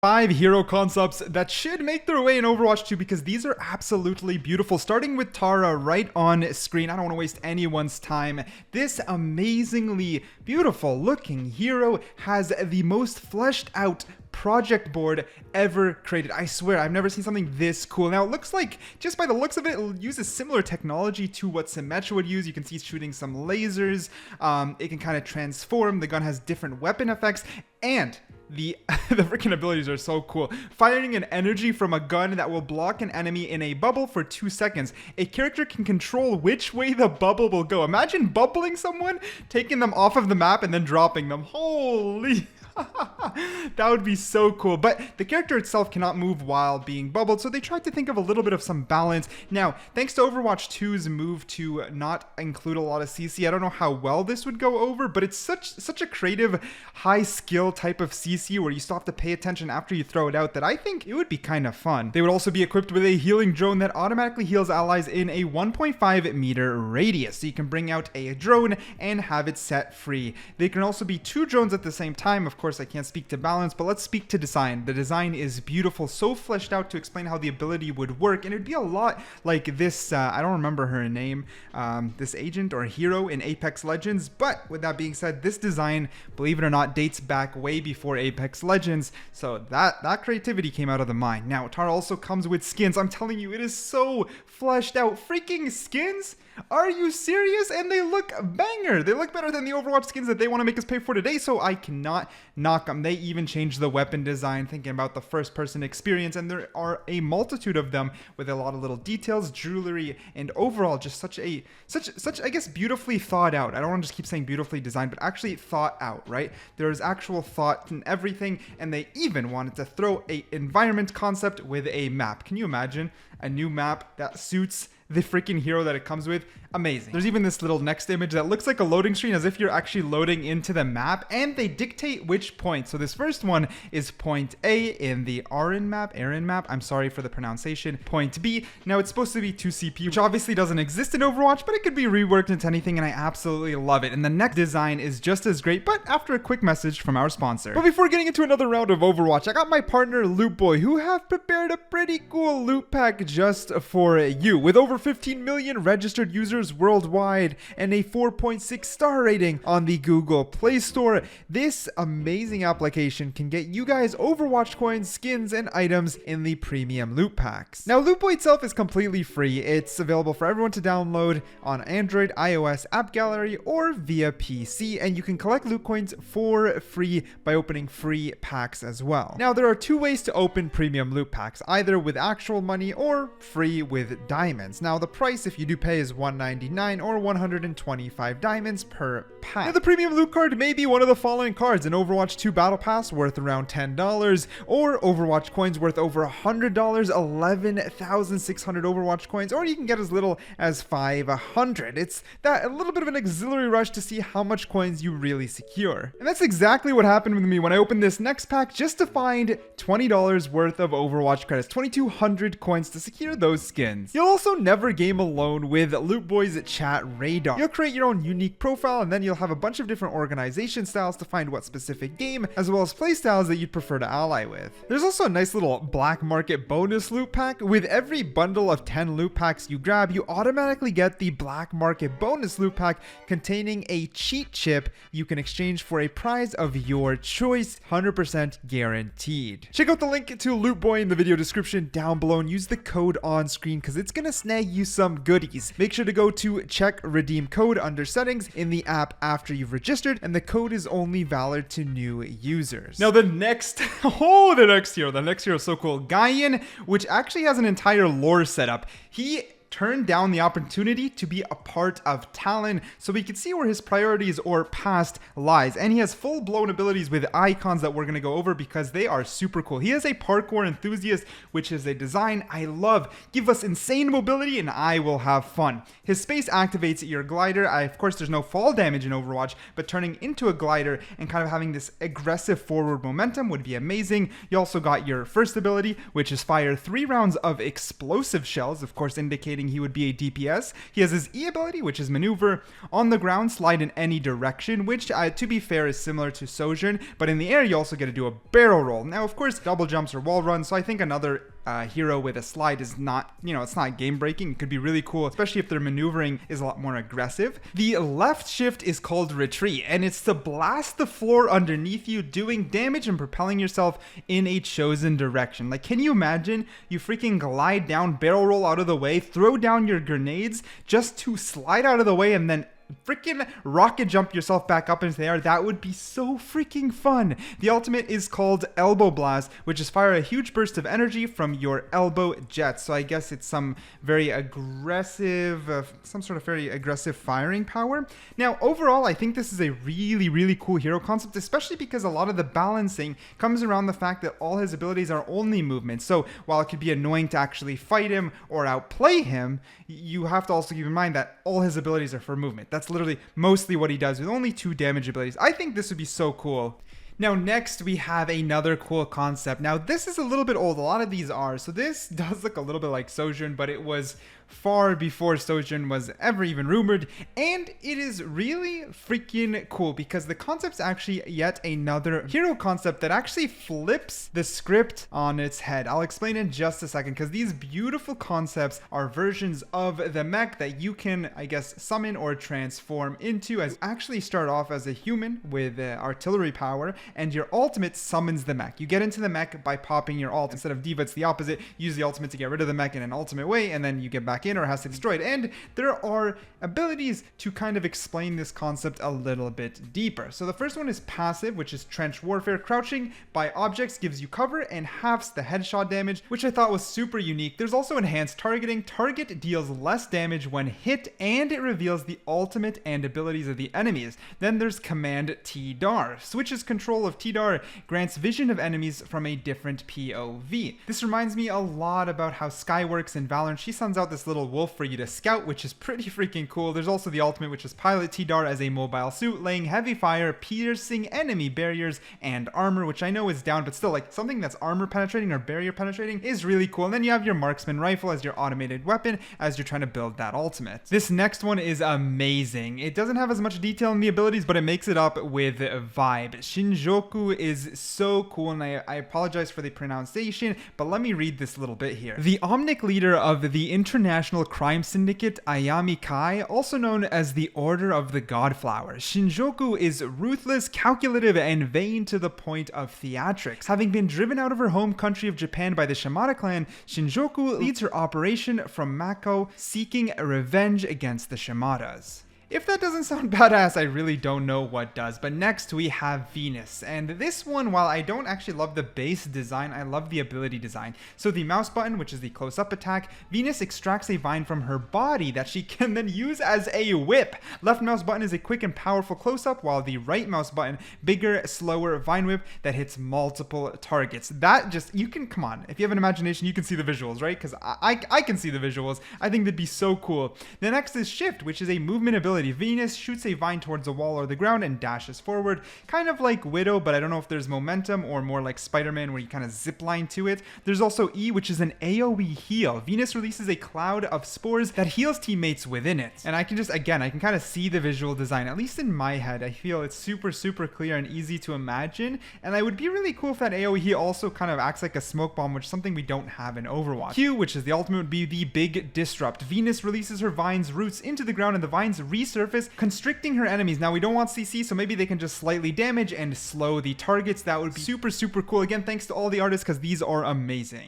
5 hero concepts that should make their way in Overwatch 2 because these are absolutely beautiful. Starting with Tara right on screen. I don't want to waste anyone's time. This amazingly beautiful looking hero has the most fleshed out project board ever created. I swear, I've never seen something this cool. Now, it looks like, just by the looks of it, it uses similar technology to what Symmetra would use. You can see it's shooting some lasers. It can kind of transform. The gun has different weapon effects. And the freaking abilities are so cool. Firing an energy from a gun that will block an enemy in a bubble for 2 seconds. A character can control which way the bubble will go. Imagine bubbling someone, taking them off of the map, and then dropping them. Holy... that would be so cool. But the character itself cannot move while being bubbled, so they tried to think of a little bit of some balance. Now, thanks to Overwatch 2's move to not include a lot of CC, I don't know how well this would go over, but it's such a creative, high skill type of CC where you still have to pay attention after you throw it out that I think it would be kind of fun. They would also be equipped with a healing drone that automatically heals allies in a 1.5 meter radius, so you can bring out a drone and have it set free. They can also be 2 drones at the same time. Of course, I can't speak to balance, but let's speak to design. The design is beautiful, so fleshed out to explain how the ability would work, and it'd be a lot like this, I don't remember her name, this agent or hero in Apex Legends, but with that being said, this design, believe it or not, dates back way before Apex Legends, so that creativity came out of the mind. Now, Tara also comes with skins. I'm telling you, it is so fleshed out. Freaking skins? Are you serious? And they look banger. They look better than the Overwatch skins that they want to make us pay for today, so I cannot knock them. They even changed the weapon design, thinking about the first person experience, and there are a multitude of them with a lot of little details, jewelry, and overall just such I guess beautifully thought out. I don't want to just keep saying beautifully designed, but actually thought out, right? There's actual thought in everything, and they even wanted to throw a environment concept with a map. Can you imagine a new map that suits the freaking hero that it comes with? Amazing. There's even this little next image that looks like a loading screen as if you're actually loading into the map, and they dictate which point. So this first one is point A in the Aaron map, I'm sorry for the pronunciation. Point B, now it's supposed to be 2 CP, which obviously doesn't exist in Overwatch, but it could be reworked into anything, and I absolutely love it. And the next design is just as great, but after a quick message from our sponsor. But before getting into another round of Overwatch, I got my partner Loopboy, who have prepared a pretty cool loot pack just for you. With over 15 million registered users worldwide and a 4.6 star rating on the Google Play Store, this amazing application can get you guys Overwatch coins, skins, and items in the premium loot packs. Now, Loopboy itself is completely free. It's available for everyone to download on Android, iOS, App Gallery, or via PC, and you can collect loot coins for free by opening free packs as well. Now, there are 2 ways to open premium loot packs, either with actual money or free with diamonds. Now, the price, if you do pay, is $199 or 125 diamonds per pack. Now, the premium loot card may be one of the following cards: an Overwatch 2 Battle Pass worth around $10, or Overwatch coins worth over $100, 11,600 Overwatch coins, or you can get as little as 500. It's that a little bit of an auxiliary rush to see how much coins you really secure. And that's exactly what happened with me when I opened this next pack, just to find $20 worth of Overwatch credits, 2,200 coins to secure those skins. You'll also never game alone with Loopboy's chat radar. You'll create your own unique profile, and then you'll have a bunch of different organization styles to find what specific game, as well as play styles that you'd prefer to ally with. There's also a nice little black market bonus loot pack. With every bundle of 10 loot packs you grab, you automatically get the black market bonus loot pack containing a cheat chip you can exchange for a prize of your choice, 100% guaranteed. Check out the link to Loopboy in the video description down below and use the code on screen because it's gonna snag you some goodies. Make sure to go to check redeem code under settings in the app after you've registered, and the code is only valid to new users. Now the next hero is so cool. Gian, which actually has an entire lore setup. He turned down the opportunity to be a part of Talon, so we can see where his priorities or past lies. And he has full-blown abilities with icons that we're going to go over because they are super cool. He is a parkour enthusiast, which is a design I love. Give us insane mobility and I will have fun. His space activates your glider. Of course, there's no fall damage in Overwatch, but turning into a glider and kind of having this aggressive forward momentum would be amazing. You also got your first ability, which is fire 3 rounds of explosive shells, of course indicating indicating he would be a DPS. He has his E ability, which is maneuver. On the ground, slide in any direction, which to be fair is similar to Sojin, but in the air you also get to do a barrel roll. Now of course double jumps or wall runs, so I think another hero with a slide is not, it's not game breaking. It could be really cool, especially if their maneuvering is a lot more aggressive. The left shift is called retreat, and it's to blast the floor underneath you, doing damage and propelling yourself in a chosen direction. Like, can you imagine you freaking glide down, barrel roll out of the way, throw down your grenades just to slide out of the way and then freaking rocket jump yourself back up into the air? That would be so freaking fun. The ultimate is called Elbow Blast, which is fire a huge burst of energy from your elbow jets. So I guess it's some very aggressive, some sort of very aggressive firing power. Now, overall, I think this is a really, really cool hero concept, especially because a lot of the balancing comes around the fact that all his abilities are only movement. So while it could be annoying to actually fight him or outplay him, you have to also keep in mind that all his abilities are for movement. That's literally mostly what he does with only 2 damage abilities. I think this would be so cool. Now next we have another cool concept. Now this is a little bit old, a lot of these are, so this does look a little bit like Sojin, but it was far before Sojin was ever even rumored, and it is really freaking cool because the concept's actually yet another hero concept that actually flips the script on its head. I'll explain in just a second, because these beautiful concepts are versions of the mech that you can, I guess, summon or transform into. As actually start off as a human with artillery power, and your ultimate summons the mech. You get into the mech by popping your ult. Instead of D.Va, it's the opposite. Use the ultimate to get rid of the mech in an ultimate way, and then you get back in or has to destroy it. And there are abilities to kind of explain this concept a little bit deeper. So the first one is passive, which is trench warfare. Crouching by objects gives you cover and halves the headshot damage, which I thought was super unique. There's also enhanced targeting. Target deals less damage when hit, and it reveals the ultimate and abilities of the enemies. Then there's command T-Dar. Switches control of T-Dar, grants vision of enemies from a different POV. This reminds me a lot about how Skye works in Valorant. She sends out this little wolf for you to scout, which is pretty freaking cool. There's also the ultimate, which is pilot T-Dar as a mobile suit, laying heavy fire, piercing enemy barriers and armor, which I know is down, but still, like, something that's armor penetrating or barrier penetrating is really cool. And then you have your marksman rifle as your automated weapon as you're trying to build that ultimate. This next one is amazing. It doesn't have as much detail in the abilities, but it makes it up with vibe. Shinjoku is so cool, and I apologize for the pronunciation, but let me read this little bit here. The Omnic leader of the international crime syndicate Ayami Kai, also known as the Order of the Godflower. Shinjoku is ruthless, calculative, and vain to the point of theatrics. Having been driven out of her home country of Japan by the Shimada clan, Shinjoku leads her operation from Mako, seeking revenge against the Shimadas. If that doesn't sound badass, I really don't know what does. But next we have Venus, and this one, while I don't actually love the base design, I love the ability design. So the mouse button, which is the close-up attack, Venus extracts a vine from her body that she can then use as a whip. Left mouse button is a quick and powerful close-up, while the right mouse button, bigger, slower vine whip that hits multiple targets. That just, you can, come on, if you have an imagination, you can see the visuals, right? Because I can see the visuals. I think that'd be so cool. The next is Shift, which is a movement ability. Venus shoots a vine towards a wall or the ground and dashes forward, kind of like Widow, but I don't know if there's momentum, or more like Spider-Man where you kind of zip line to it. There's also E, which is an AoE heal. Venus releases a cloud of spores that heals teammates within it. And I can just, again, I can kind of see the visual design, at least in my head. I feel it's super, super clear and easy to imagine. And I would be really cool if that AoE heal also kind of acts like a smoke bomb, which is something we don't have in Overwatch. Q, which is the ultimate, would be the big disrupt. Venus releases her vine's roots into the ground, and the vines resurface, constricting her enemies. Now we don't want CC, so maybe they can just slightly damage and slow the targets. That would be super, super cool. Again, thanks to all the artists, because these are amazing.